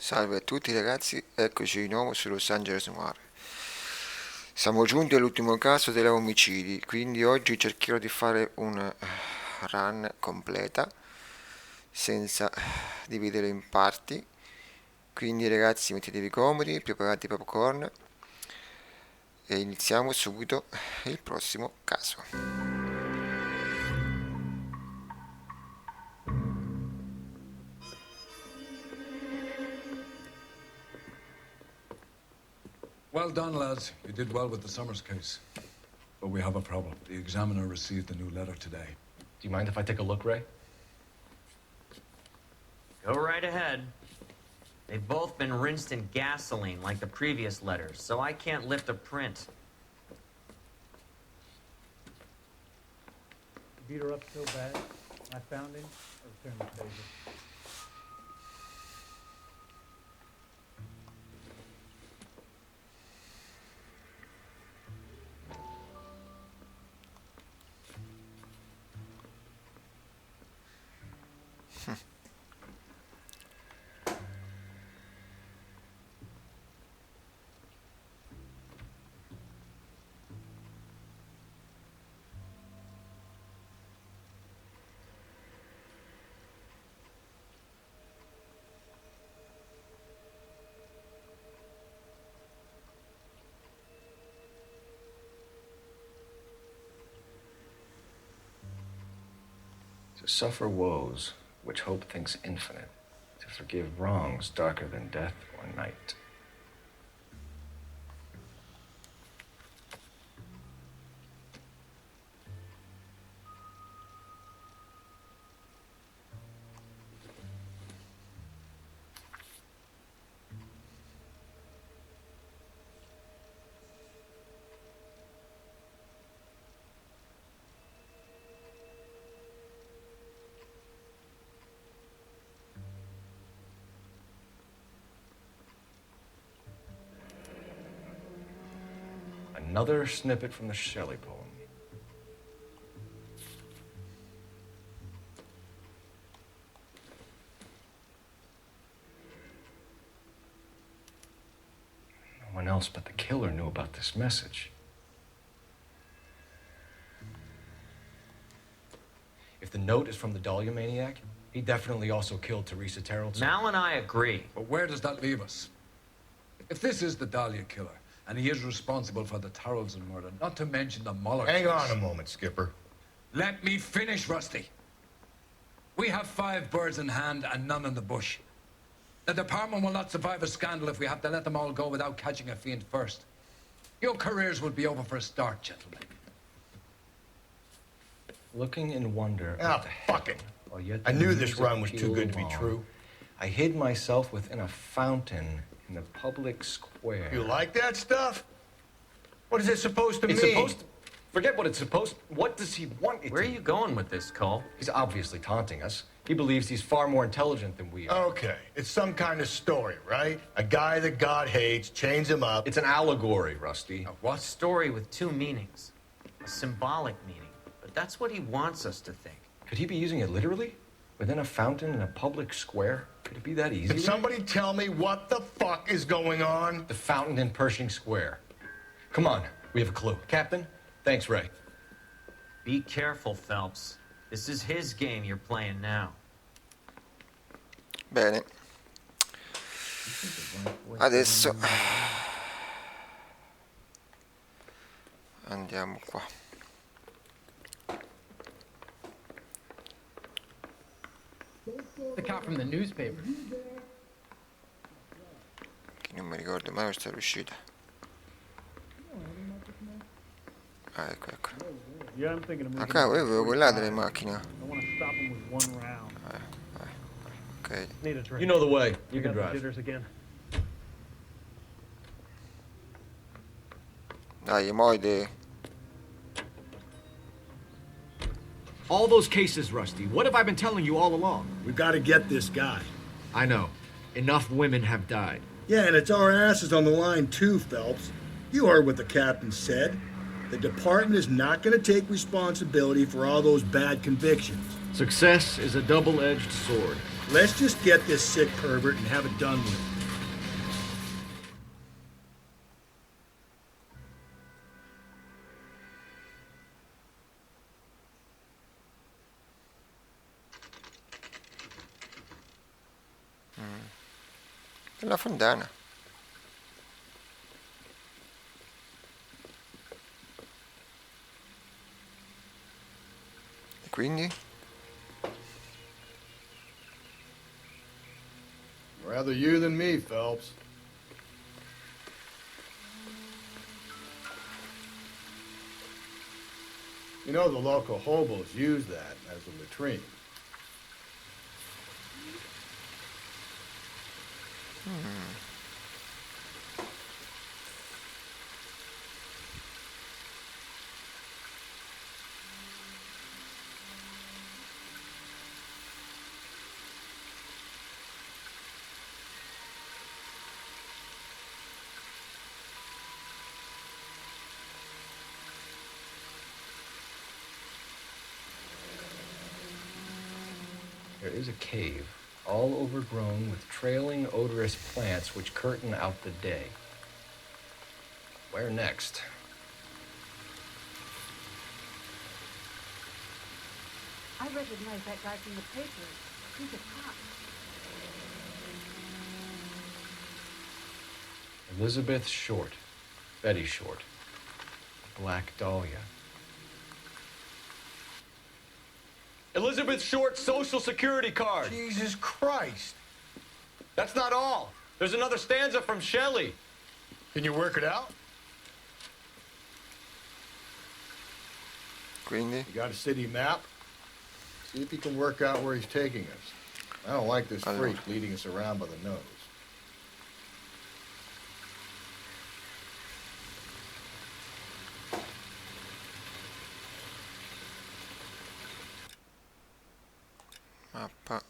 Salve a tutti ragazzi, eccoci di nuovo su Los Angeles Noire. Siamo giunti all'ultimo caso della omicidi, quindi oggi cercherò di fare una run completa senza dividere in parti. Quindi ragazzi mettetevi comodi, preparate i popcorn e iniziamo subito il prossimo caso. Well done, lads. You did well with the Summers case. But we have a problem. The examiner received a new letter today. Do you mind if I take a look, Ray? Go right ahead. They've both been rinsed in gasoline like the previous letters, so I can't lift a print. Beat her up so bad, I found him, or turned the pages. To suffer woes which hope thinks infinite, to forgive wrongs darker than death or night. Another snippet from the Shelley poem. No one else but the killer knew about this message. If the note is from the Dahlia maniac, he definitely also killed Teresa Terrell. Mal and I agree. But where does that leave us? If this is the Dahlia killer, and he is responsible for the Tarrelson murder, not to mention the Muller Hang case. on a moment, Skipper. Let me finish, Rusty. We have 5 birds in hand and none in the bush. The department will not survive a scandal if we have to let them all go without catching a fiend first. Your careers will be over for a start, gentlemen. Looking in wonder. Ah, fuck it. While yet I the knew this music run was too pealed good to be along, true. I hid myself within a fountain in the public square. You like that stuff? What is it supposed to It's mean? supposed to... Forget what it's supposed... What does he want it Where are to you going with this, Cole? He's obviously taunting us. He believes he's far more intelligent than we are. Okay, it's some kind of story, right? A guy that God hates, chains him up. It's an allegory, Rusty. A story with 2 meanings. A symbolic meaning. But that's what he wants us to think. Could he be using it literally? Within a fountain in a public square? Could it be that easy? Can somebody tell me what the fuck is going on? The fountain in Pershing Square. Come on, we have a clue. Captain? Thanks, Ray. Be careful, Phelps. This is his game you're playing now. Bene, adesso andiamo qua. The cop from the newspaper. Che non mi ricordo mai questa uscita. Ah, ecco, ecco. Yeah, I'm thinking of moving. Ah, cavolo, io avevo quella delle macchine. I want to stop him with 1 round. Ok. Need a drink. You know the way. You I can got the drive. jitters again. Dai, moide. All those cases, Rusty. What have I been telling you all along? We gotta get this guy. I know. Enough women have died. Yeah, and it's our asses on the line too, Phelps. You heard what the captain said. The department is not gonna take responsibility for all those bad convictions. Success is a double-edged sword. Let's just get this sick pervert and have it done with. La fondana. E quindi? Rather you than me, Phelps. You know, the local hobos use that as a latrine. There is a cave, all overgrown with trailing, odorous plants which curtain out the day. Where next? I recognize that guy from the paper. He's a cop. Elizabeth Short. Betty Short. Black Dahlia. Elizabeth Short's social security card. Jesus Christ. That's not all. There's another stanza from Shelley. Can you work it out? Quindi? You got a city map? See if you can work out where he's taking us. I don't like this Allora. freak leading us around by the nose. Mappa.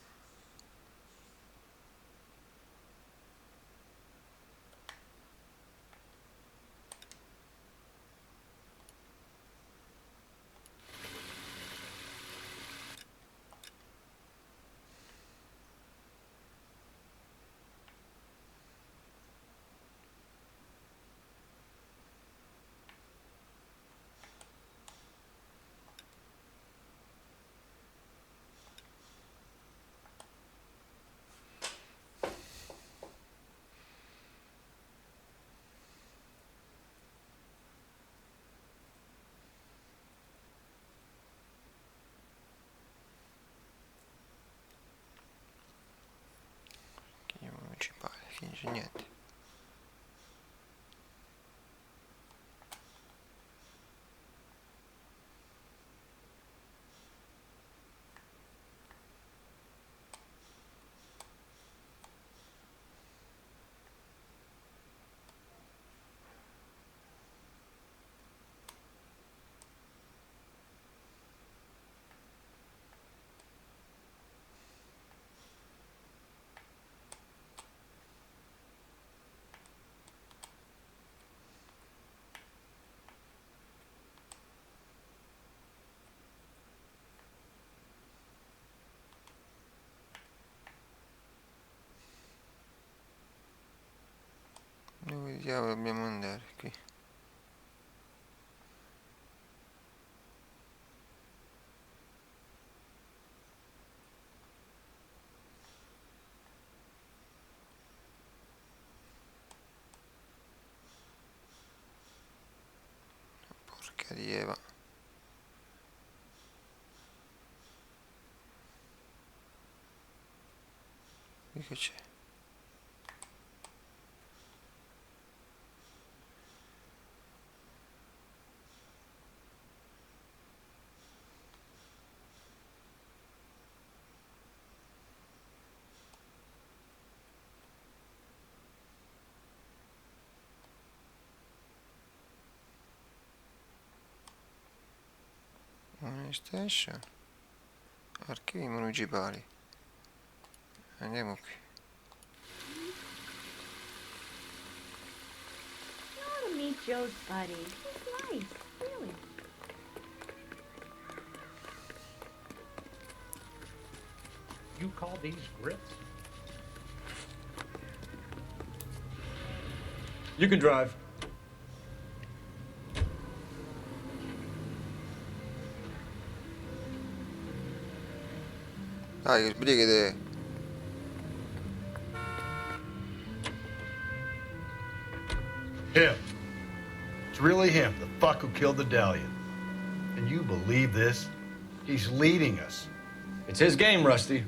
Becchiamo municipale, finisce niente. Dove diavolo dobbiamo andare qui? Porca di Eva. Qui che c'è? Station. Archivi municipali. Andiamo qui. You ought to meet Joe's buddy. He's nice, really. You call these grits? You can drive. Dai, che sbrigate. Him. It's really him, the fuck who killed the Dalian. And you believe this? He's leading us. It's his game, Rusty.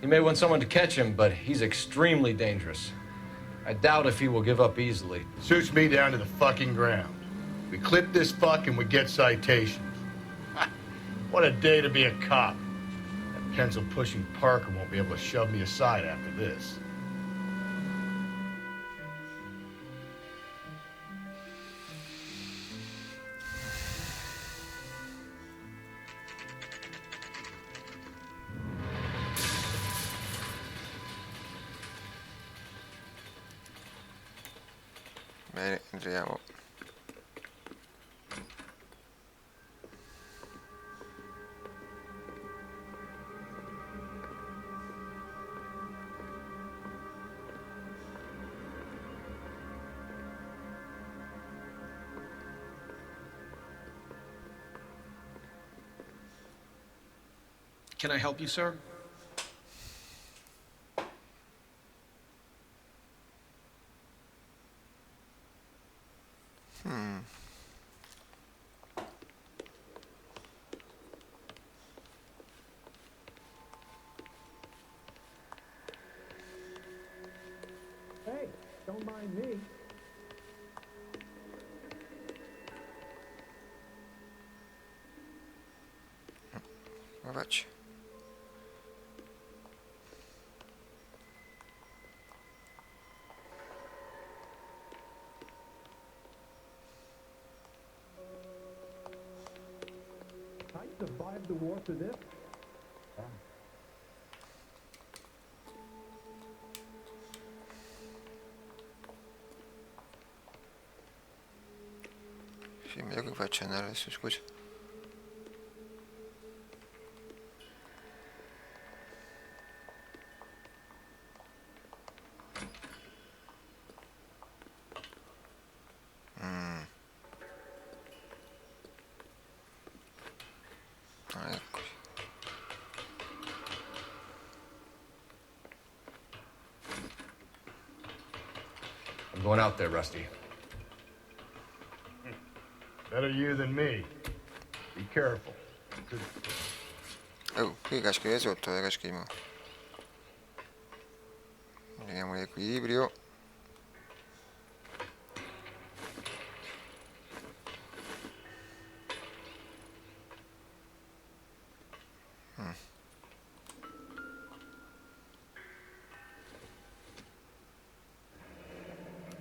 He may want someone to catch him, but he's extremely dangerous. I doubt if he will give up easily. Suits me down to the fucking ground. We clip this fuck and we get citations. What a day to be a cop. That pencil-pushing Parker won't be able to shove me aside after this. Bene, entriamo. Can I help you, sir? Hey, don't mind me. Come faccio? I survived the war for this. Sì, meglio che faccio andare adesso, scusa. Ah, ecco. I'm going out there, Rusty. Better you than me. Be careful. Oh, qui casca di sotto, casca di mo. Vediamo l'equilibrio.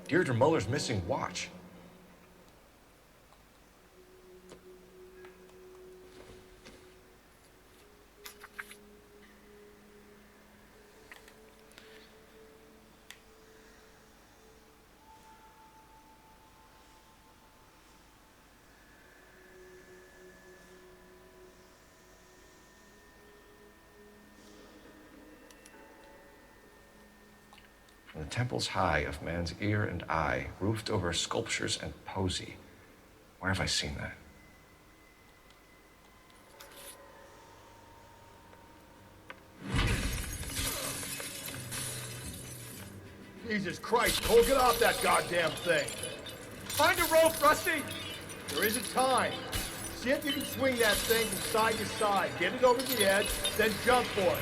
Deirdre Muller's missing watch. From the temples high of man's ear and eye, roofed over sculptures and poesy. Where have I seen that? Jesus Christ, Cole, get off that goddamn thing. Find a rope, Rusty! There isn't time. See if you can swing that thing from side to side. Get it over the edge, then jump for it.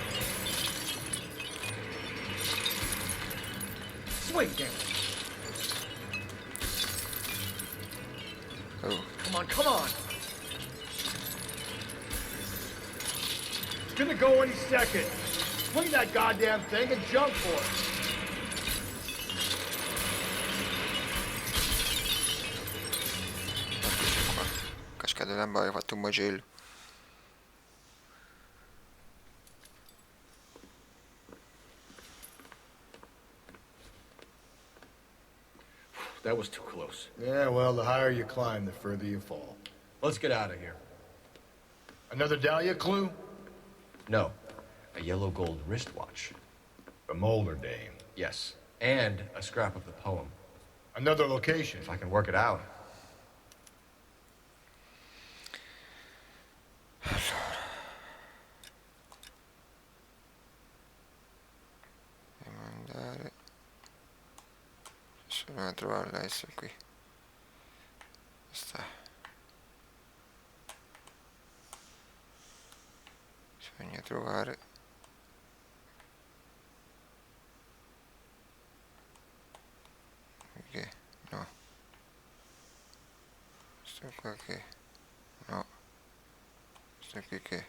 Swing, damn it. Oh, Come on, come on. It's gonna go any second. Swing that goddamn thing and jump for it. qua. Cascata da barra, ho fatto un macello. That was too close. Yeah, well, the higher you climb, the further you fall. Let's get out of here. Another Dahlia clue? No. yellow gold wristwatch. The Molar Dame. Yes, and a scrap of the poem. Another location. If I can work it out. Devo andare. Sono a trovarla adesso qui. Sta. Bisogna trovare. Che? No. Questo qua che? No. Questo qui che?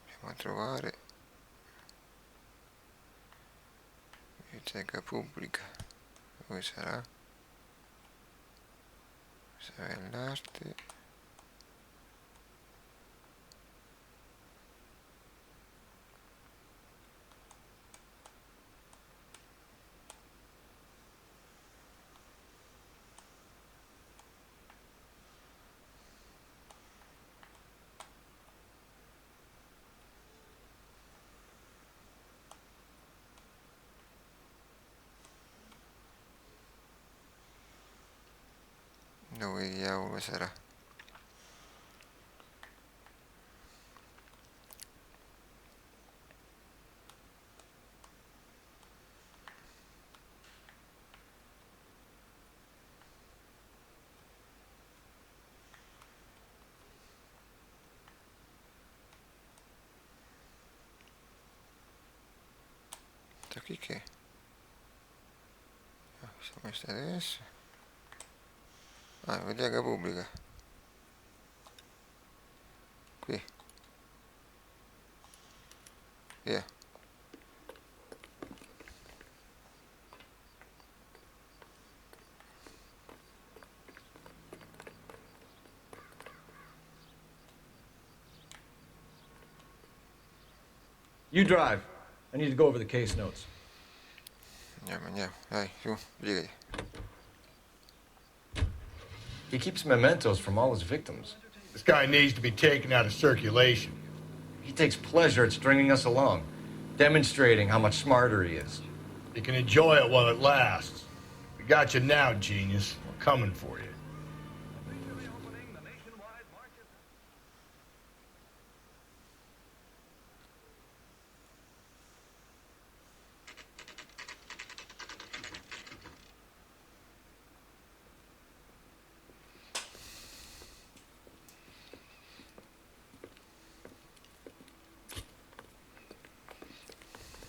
Andiamo a trovare. Biblioteca pubblica. Dove sarà? Sarà l'arte. Dove diavolo sarà? Da qui che? Ah, siamo stati adesso. Ah, biblioteca pubblica. Qui. Via. You drive. I need to go over the case notes. Andiamo. Dai, su, brigati. He keeps mementos from all his victims. This guy needs to be taken out of circulation. He takes pleasure at stringing us along, demonstrating how much smarter he is. You can enjoy it while it lasts. We got you now, genius. We're coming for you.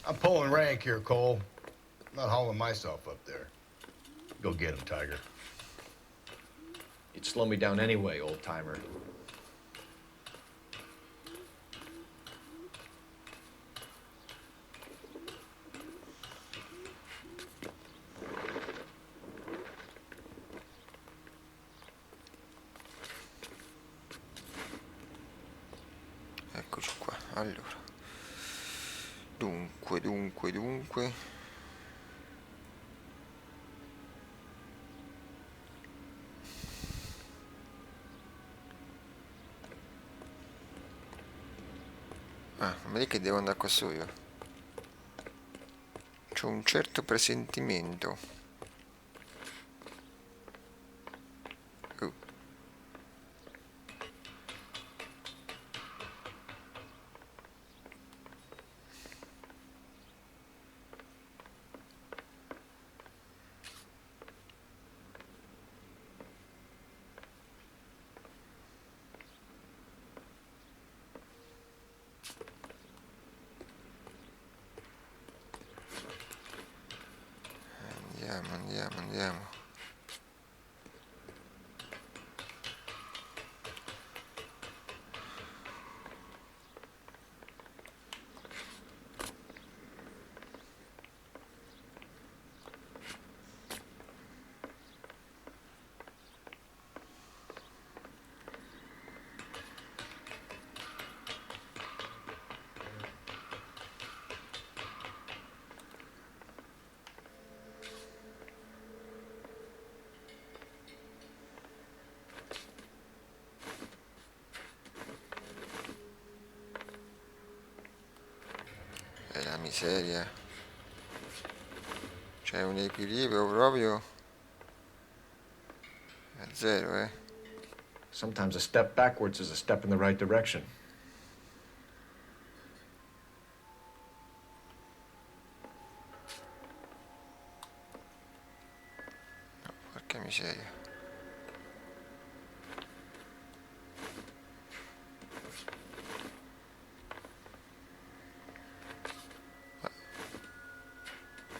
I'm pulling rank here, Cole. I'm not hauling myself up there. Go get him, Tiger. You'd slow me down anyway, old timer. Eccoci qua. Allora. Dunque. Ah, non vedi che devo andare qua su io? C'ho un certo presentimento. Andiamo. miseria. C'è un equilibrio proprio a zero, eh. Sometimes a step backwards is a step in the right direction. Porca miseria.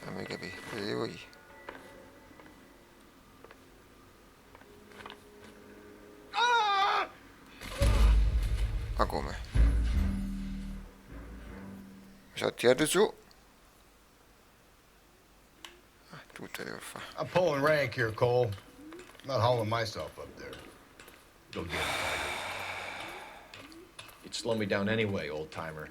Fammi capire, vedevo io. Ma come? Mi sono tirato su. Tutto devo fare. I'm pulling rank here, Cole. I'm not hauling myself up there. Go get it, Tiger. You'd slow me down anyway, old timer.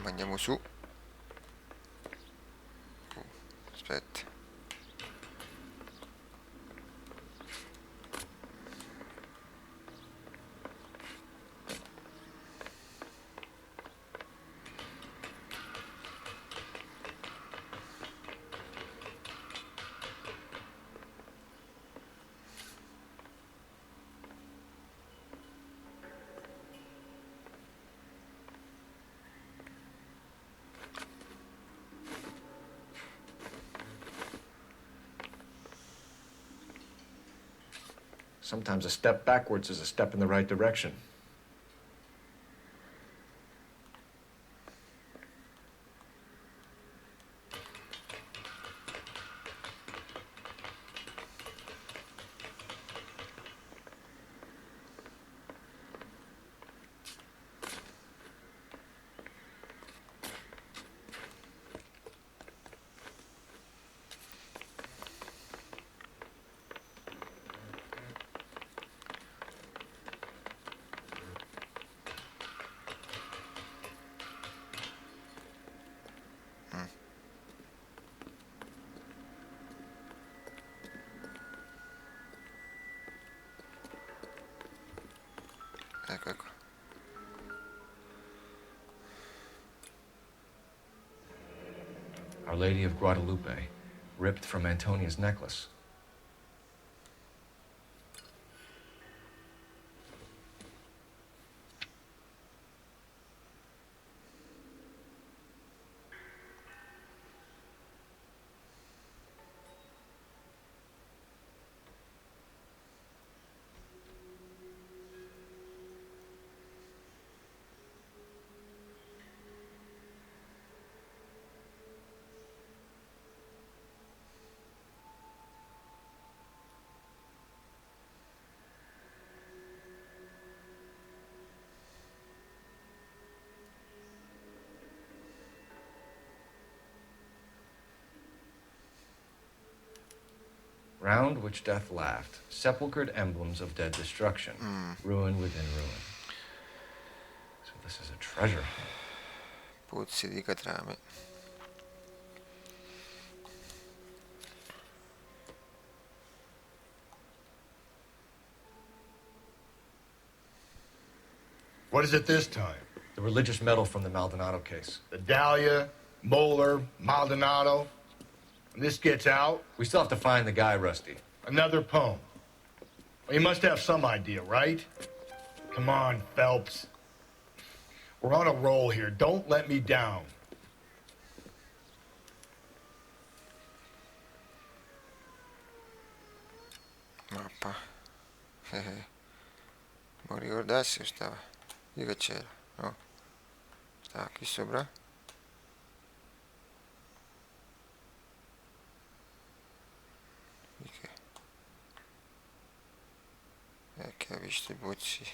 Andiamo su. Aspetta. Sometimes a step backwards is a step in the right direction. Ecco, ecco. Our Lady of Guadalupe, ripped from Antonia's necklace. Round which death laughed, sepulchred emblems of dead destruction, ruin within ruin. So this is a treasure. Pozzi di catrame. What is it this time? The religious medal from the Maldonado case. The Dahlia, Moeller, Maldonado. When this gets out, We still have to find the guy, Rusty. another poem. Well, you must have some idea, right? Come on, Phelps. We're on a roll here. Don't let me down. Mappa. Non ricordassi o stava? Io che c'era? No? Stava qui sopra? Di che? Che ha visto i pozzi.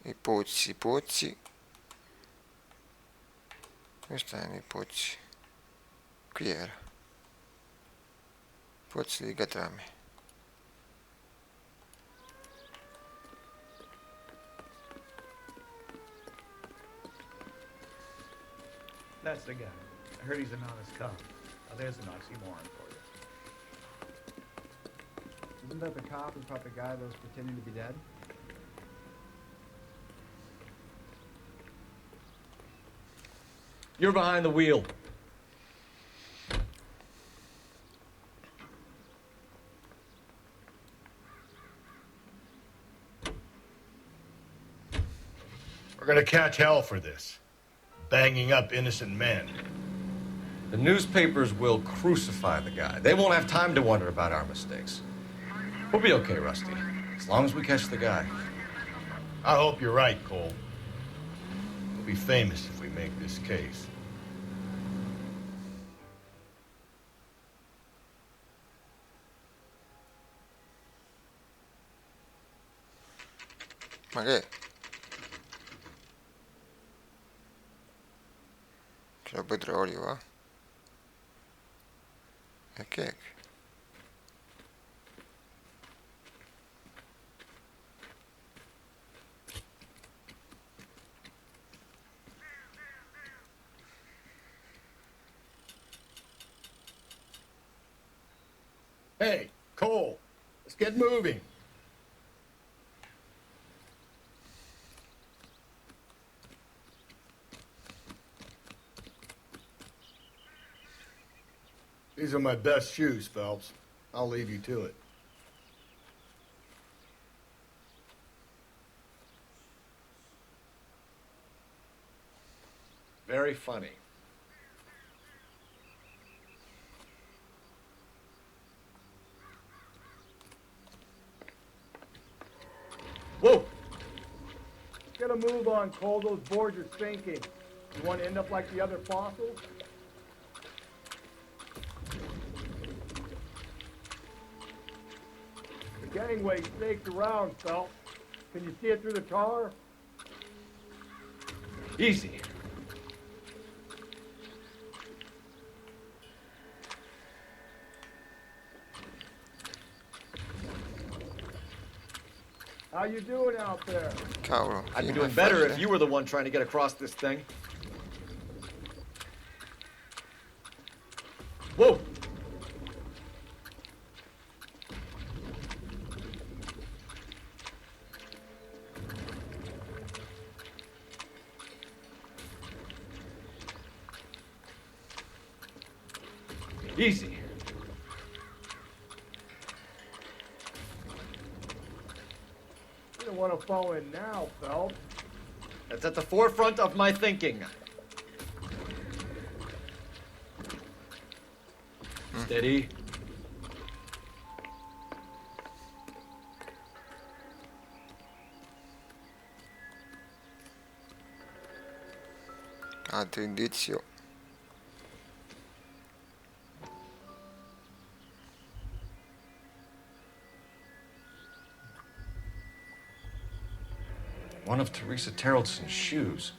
I pozzi. Dove stanno i pozzi? Qui era. Pozzi di Catrame. That's the guy. I heard he's an honest cop. Now there's an oxymoron for you. Isn't that the cop who caught the guy that was pretending to be dead? You're behind the wheel. We're gonna catch hell for this. Banging up innocent men. The newspapers will crucify the guy. They won't have time to wonder about our mistakes. We'll be okay, Rusty, as long as we catch the guy. I hope you're right, Cole. We'll be famous if we make this case. Ma che? C'è petrolio, va? E che è? Hey, Cole, let's get moving. These are my best shoes, Phelps. I'll leave you to it. Very funny. Whoa! Get a move on, Cole. Those boards are sinking. You want to end up like the other fossils? The gangway snakes around, Phelps. Can you see it through the tar? Easy. How you doing out there? Cavolo. I'd be sì, doing ma better facile. if you were the one trying to get across this thing. Whoa! Easy. You don't want to fall in now, Phelps. That's at the forefront of my thinking. Steady. Altro indizio. One of Teresa Terreldson's shoes.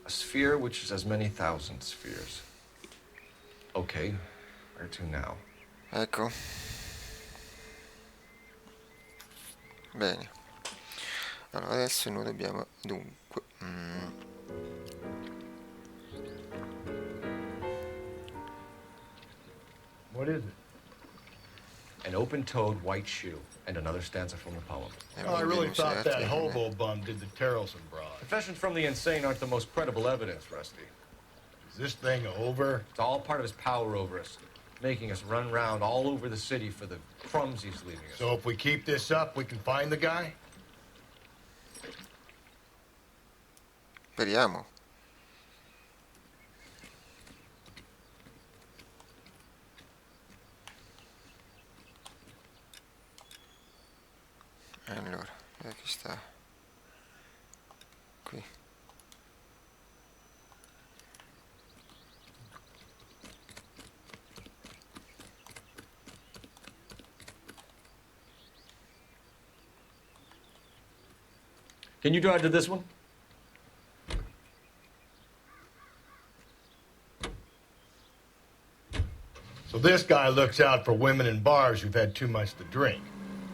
A sphere which is as many thousand spheres. Okay, where to now? Ecco. Bene. Allora, adesso noi dobbiamo... Dunque... What is it? An open-toed white shoe. And another stanza from the poem. Oh, I really thought that hobo bum did the Terrelson broad. Confessions from the insane aren't the most credible evidence, Rusty. Is this thing over? It's all part of his power over us, making us run round all over the city for the crumbs he's leaving us. So if we keep this up, we can find the guy? Speriamo. Allora, dove che sta? Qui. Can you drive to this one? So this guy looks out for women in bars who've had too much to drink.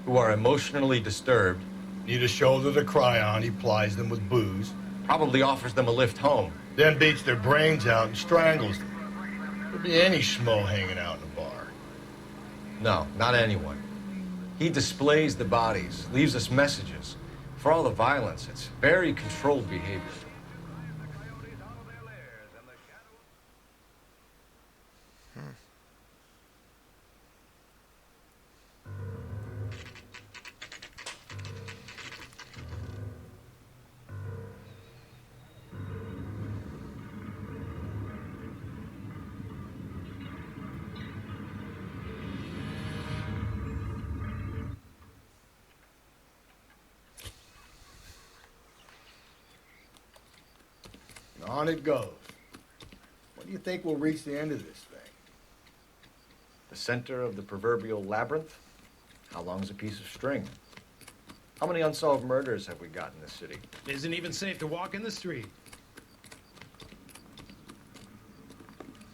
Who are emotionally disturbed. Need a shoulder to cry on, he plies them with booze. Probably offers them a lift home. Then beats their brains out and strangles them. Could be any schmo hanging out in a bar. No, not anyone. He displays the bodies, leaves us messages. For all the violence, it's very controlled behavior. And on it goes. When do you think we'll reach the end of this thing? The center of the proverbial labyrinth? How long's a piece of string? How many unsolved murders have we got in this city? It isn't even safe to walk in the street.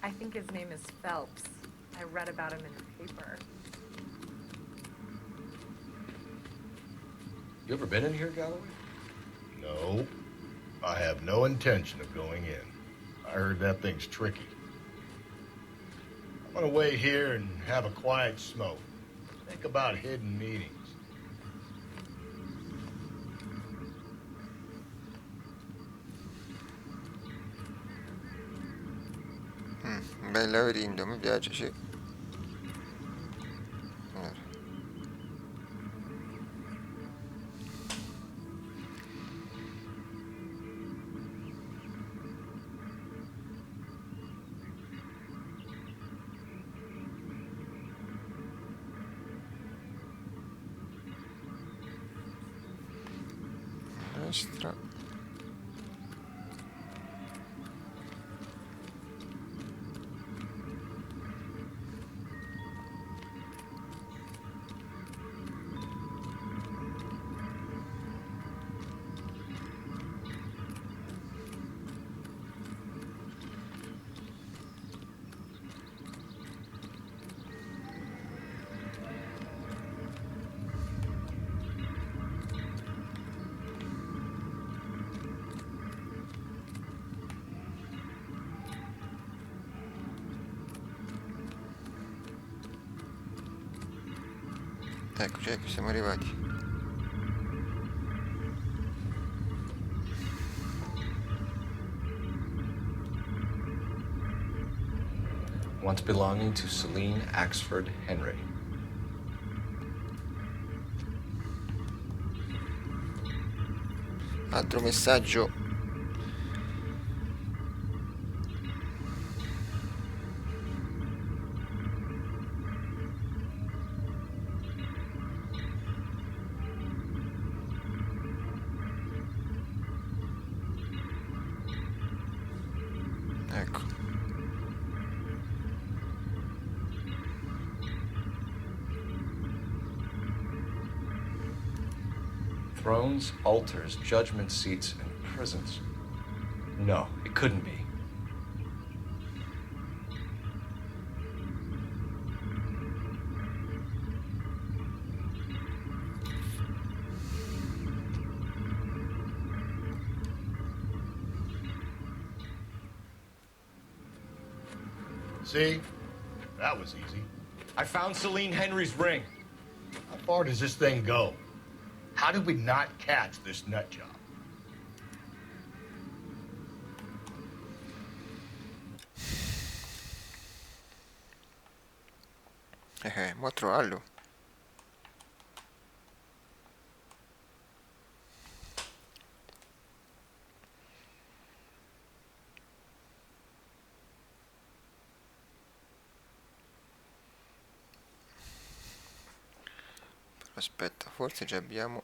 I think his name is Phelps. I read about him in the paper. You ever been in here, Galloway? No. I have no intention of going in. I heard that thing's tricky. I'm gonna wait here and have a quiet smoke. Think about hidden meetings. Un bel laberinto, mi piace, sì. Allora. Destra. Eccoci, ecco, siamo arrivati. Once belonging to Celine Axford Henry. Altro messaggio. Ecco. Thrones, altars, judgment seats, and prisons. No, it couldn't be. See? That was easy. I found Celine Henry's ring. How far does this thing go? How did we not catch this nut job? Mo a trovarlo. Però aspetta, forse già abbiamo...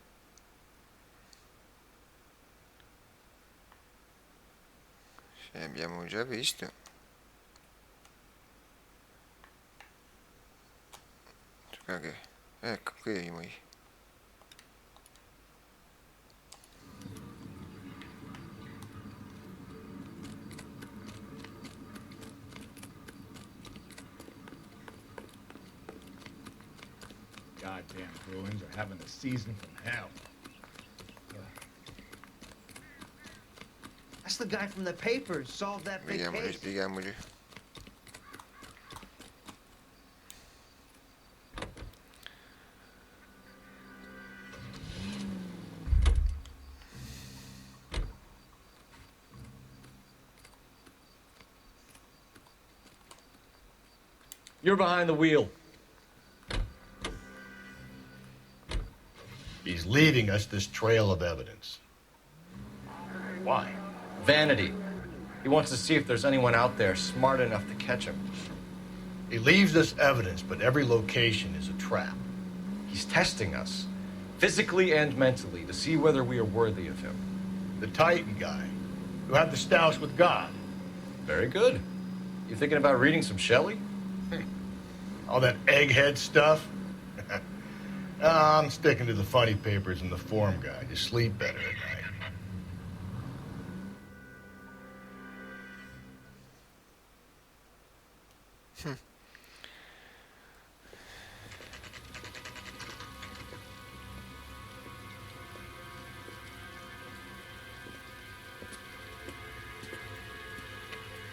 Sì, abbiamo già visto. Ok, ecco, qui abbiamo... Goddamn Bruins are having a season from hell. That's the guy from the papers. Solved that big Vediamoli, case. spieghiamoli. You're behind the wheel. He's leaving us this trail of evidence. Why? Vanity. He wants to see if there's anyone out there smart enough to catch him. He leaves us evidence, but every location is a trap. He's testing us, physically and mentally, to see whether we are worthy of him. The Titan guy, who had the stoush with God. Very good. You thinking about reading some Shelley? All that egghead stuff? I'm sticking to the funny papers and the form guide. You sleep better at night.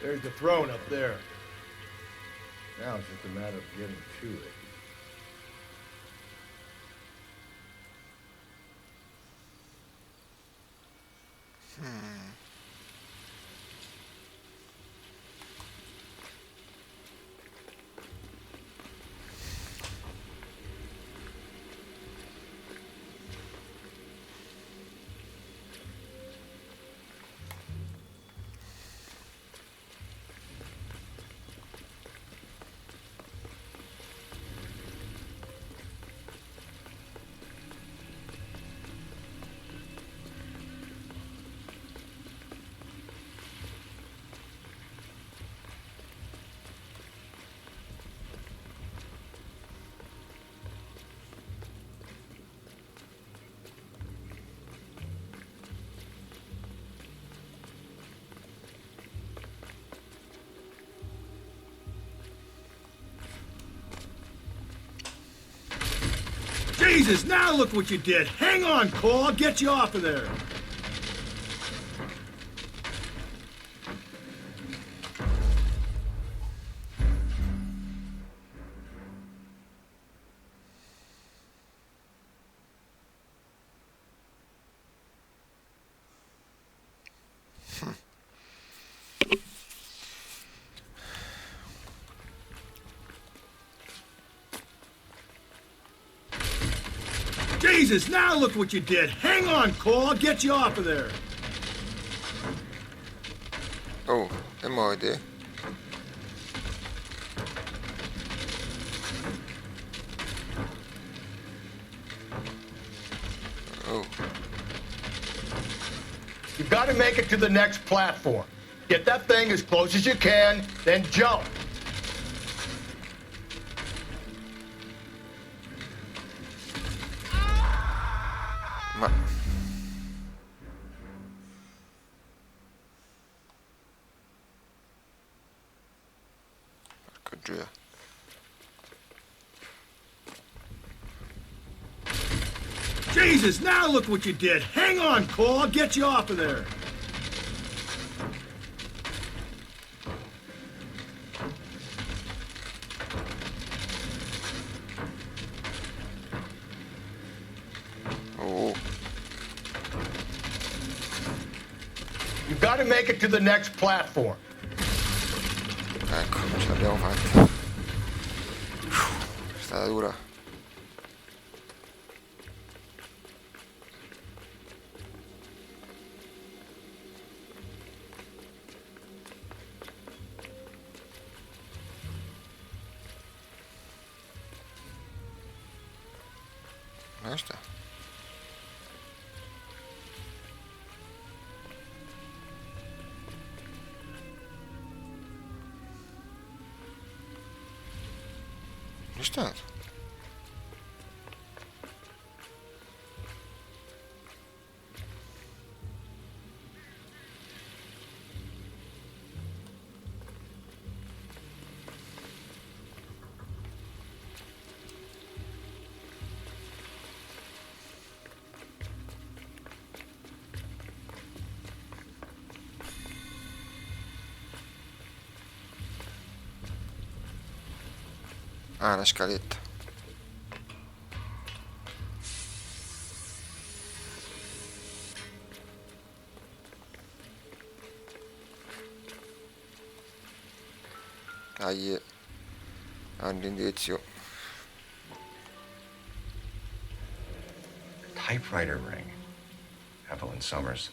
There's the throne up there. Now it's just a matter of getting to it. Jesus, now look what you did. Hang on, Cole. I'll get you off of there. Jesus, now look what you did. Hang on, Cole. I'll get you off of there. Oh, è mode. Oh. You've got to make it to the next platform. Get that thing as close as you can, then jump. Ma... Porca gioia. Jesus, now look what you did. Hang on, Cole. I'll get you off of there. gotta make it to the next platform. Ecco, ce l'abbiamo fatta. È stata dura. Dove sta? Dove è stato? Ah, la scaletta. Dai, all'indirizzo. Typewriter ring. Evelyn Summers.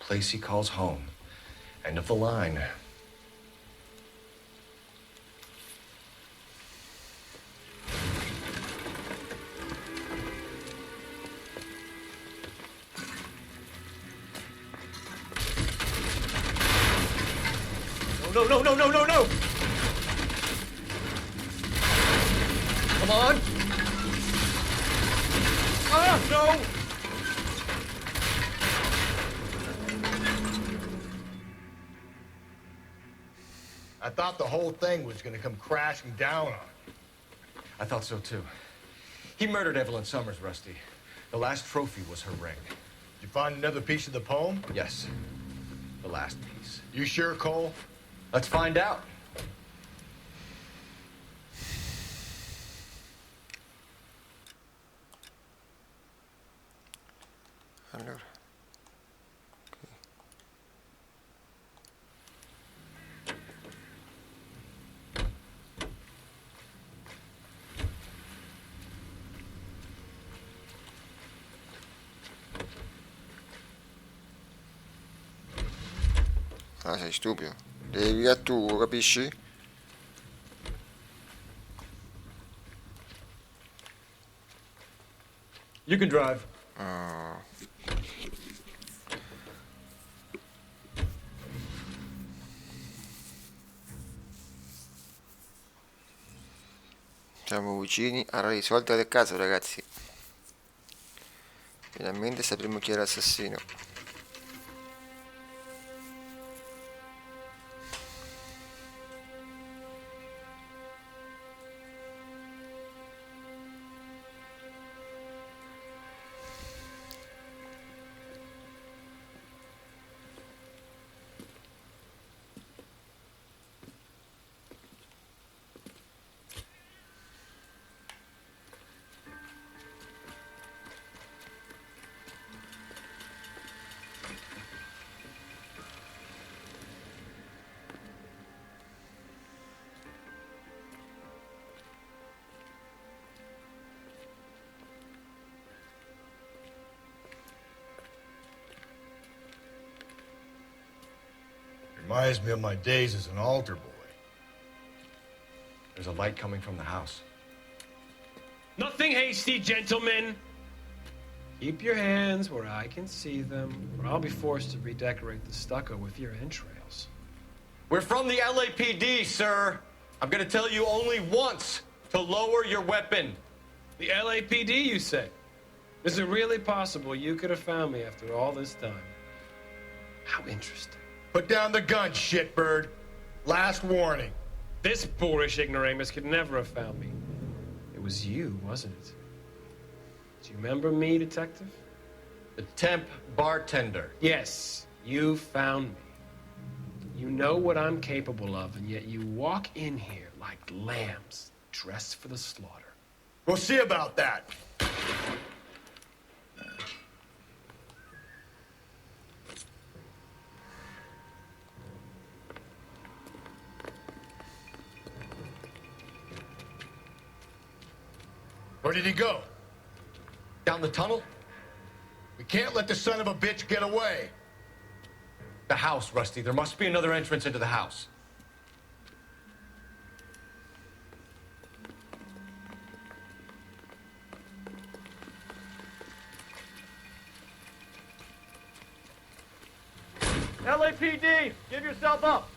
Place he calls home. End of the line. No, no, no, no, no, no! Come on! Ah, no! I thought the whole thing was gonna come crashing down on you. I thought so too. He murdered Evelyn Summers, Rusty. The last trophy was her ring. Did you find another piece of the poem? Yes. The last piece. You sure, Cole? Let's find out. Allora. Ah, sei stupido. Devi via tu, capisci? You can drive. Oh. Siamo vicini alla risolta del caso, ragazzi. Finalmente sapremo chi è l'assassino. Reminds me of my days as an altar boy. There's a light coming from the house. Nothing hasty, gentlemen. Keep your hands where I can see them, or I'll be forced to redecorate the stucco with your entrails. We're from the LAPD, sir. I'm gonna tell you only once to lower your weapon. The LAPD, you say? Is it really possible you could have found me after all this time? How interesting. Put down the gun, shitbird. Last warning. This boorish ignoramus could never have found me. It was you, wasn't it? Do you remember me, detective? The temp bartender. Yes, you found me. You know what I'm capable of, and yet you walk in here like lambs dressed for the slaughter. We'll see about that. Where did he go? Down the tunnel? We can't let the son of a bitch get away. The house, Rusty. There must be another entrance into the house. LAPD, give yourself up.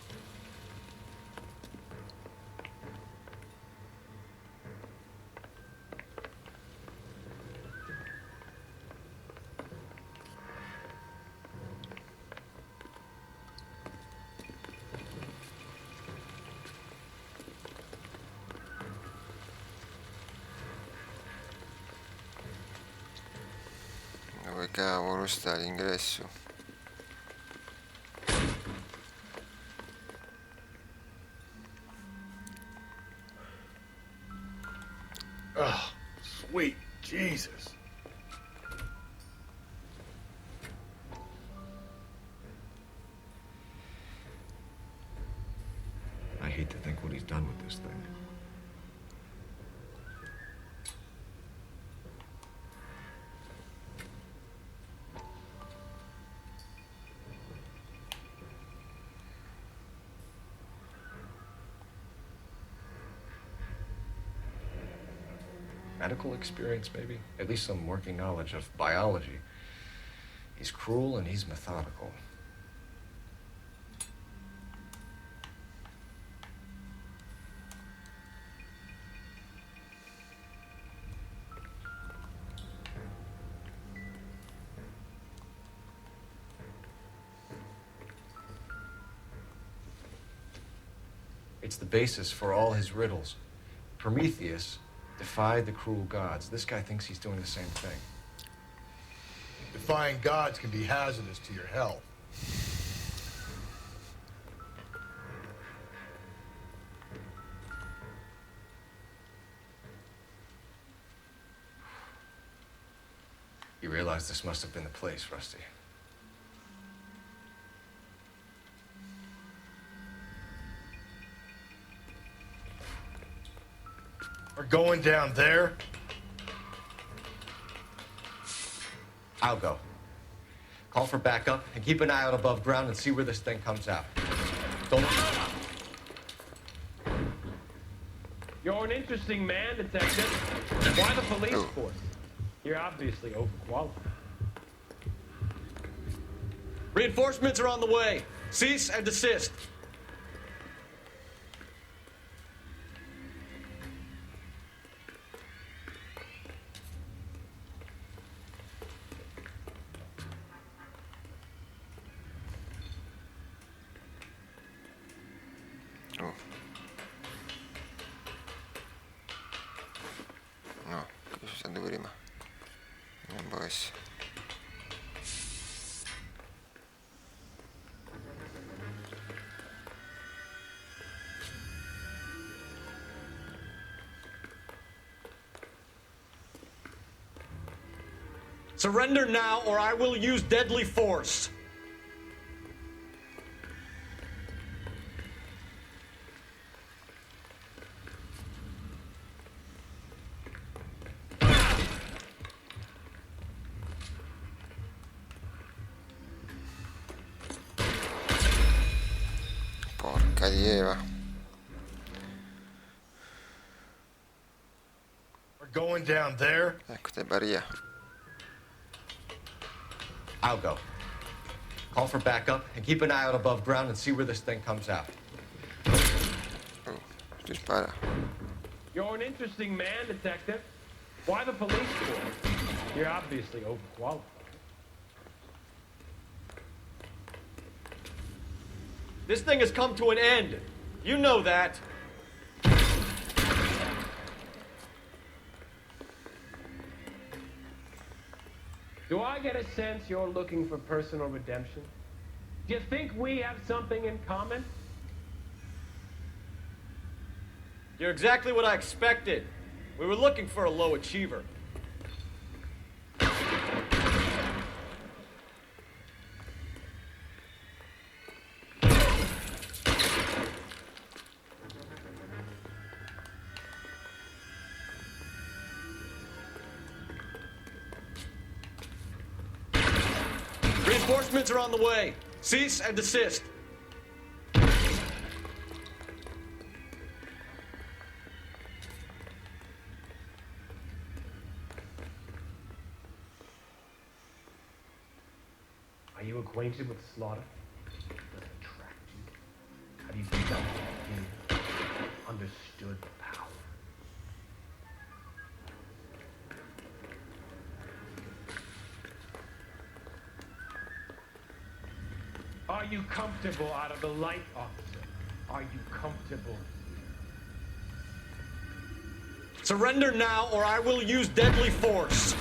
Dove cavolo sta l'ingresso? Oh, sweet Jesus. I hate to think what he's done with this thing. Medical experience, maybe? At least some working knowledge of biology. He's cruel and he's methodical. It's the basis for all his riddles. Prometheus defied the cruel gods. This guy thinks he's doing the same thing. Defying gods can be hazardous to your health. You realize this must have been the place, Rusty. We're going down there. I'll go. Call for backup and keep an eye out above ground and see where this thing comes out. Don't... You're an interesting man, detective. Why the police force? You're obviously overqualified. Reinforcements are on the way. Cease and desist. Oh. No, che sono stato prima? Non può essere. Surrender now or I will use deadly force. Porca di Eva. We're Going down there? Ecco, te Baria. I'll go. Call for backup and keep an eye out above ground and see where this thing comes out. Oh, ti spara. You're an interesting man, Detective. Why the police force? You're obviously overqualified. This thing has come to an end. You know that. Do I get a sense you're looking for personal redemption? Do you think we have something in common? You're exactly what I expected. We were looking for a low achiever. Reinforcements are on the way. Cease and desist. Are you acquainted with slaughter? Does it attract you? Have you felt it in? Understood the power? Are you comfortable out of the light, officer? Are you comfortable? Surrender now, or I will use deadly force.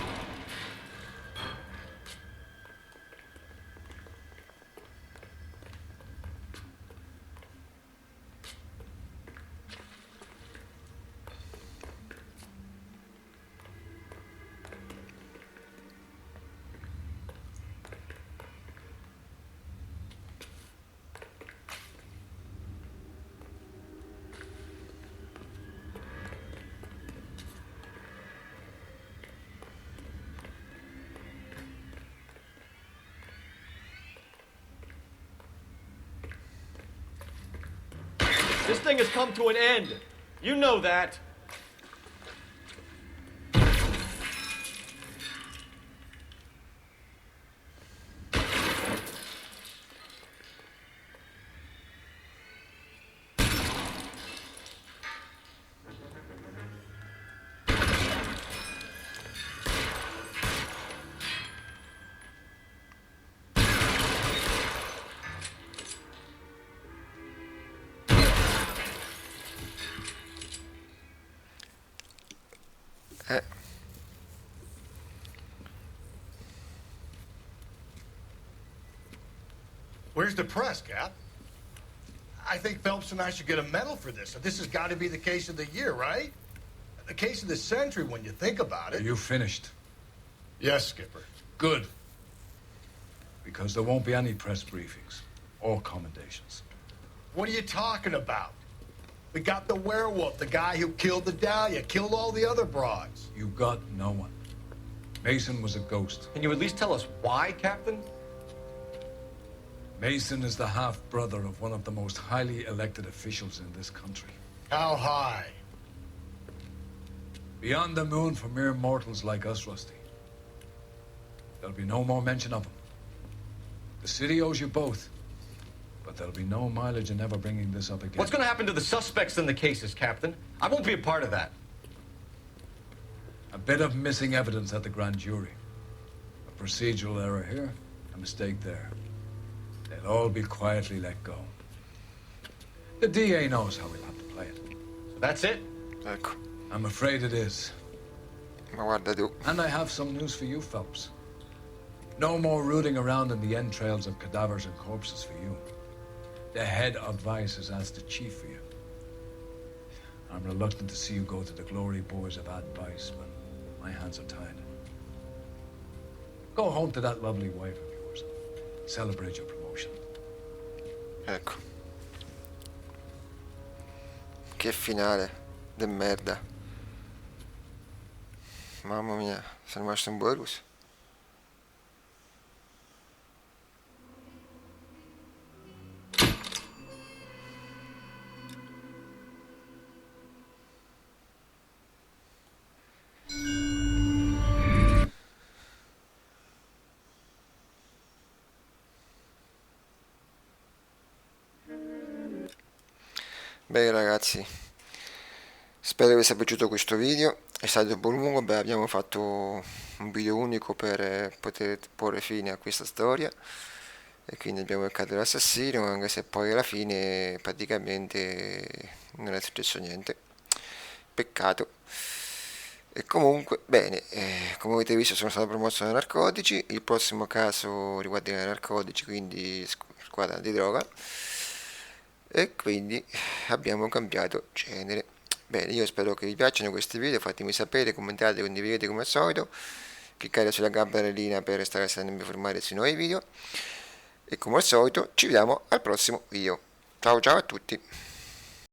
This thing has come to an end. You know that. Where's the press, Cap? I think Phelps and I should get a medal for this. This has got to be the case of the year, right? The case of the century when you think about it. Are you finished? Yes, Skipper. Good. Because there won't be any press briefings or commendations. What are you talking about? We got the werewolf, the guy who killed the Dahlia, killed all the other broads. You got no one. Mason was a ghost. Can you at least tell us why, Captain? Mason is the half-brother of one of the most highly elected officials in this country. How high? Beyond the moon for mere mortals like us, Rusty. There'll be no more mention of him. The city owes you both, but there'll be no mileage in ever bringing this up again. What's going to happen to the suspects in the cases, Captain? I won't be a part of that. A bit of missing evidence at the grand jury. A procedural error here, a mistake there. They'll all be quietly let go. The DA knows how we'll have to play it. So that's it? Ecco. I'm afraid it is. Ma guarda tu. And I have some news for you, Phelps. No more rooting around in the entrails of cadavers and corpses for you. The head of Vice has asked the chief for you. I'm reluctant to see you go to the glory boys of advice, but my hands are tied. Go home to that lovely wife of yours. Celebrate your promotion. Ecco. Che finale. De merda. Mamma mia, sono rimasto un po' deluso. Beh ragazzi, spero vi sia piaciuto questo video, è stato un po' lungo, beh, abbiamo fatto un video unico per poter porre fine a questa storia e quindi abbiamo beccato l'assassino, anche se poi alla fine praticamente non è successo niente, peccato. E comunque, bene, come avete visto sono stato promosso da narcotici, il prossimo caso riguarderà i narcotici, quindi squadra di droga, e quindi abbiamo cambiato genere. Bene, io spero che vi piacciono questi video, fatemi sapere, commentate, condividete come al solito, cliccate sulla campanellina per restare sempre informati sui nuovi video, e come al solito ci vediamo al prossimo video. Ciao ciao a tutti!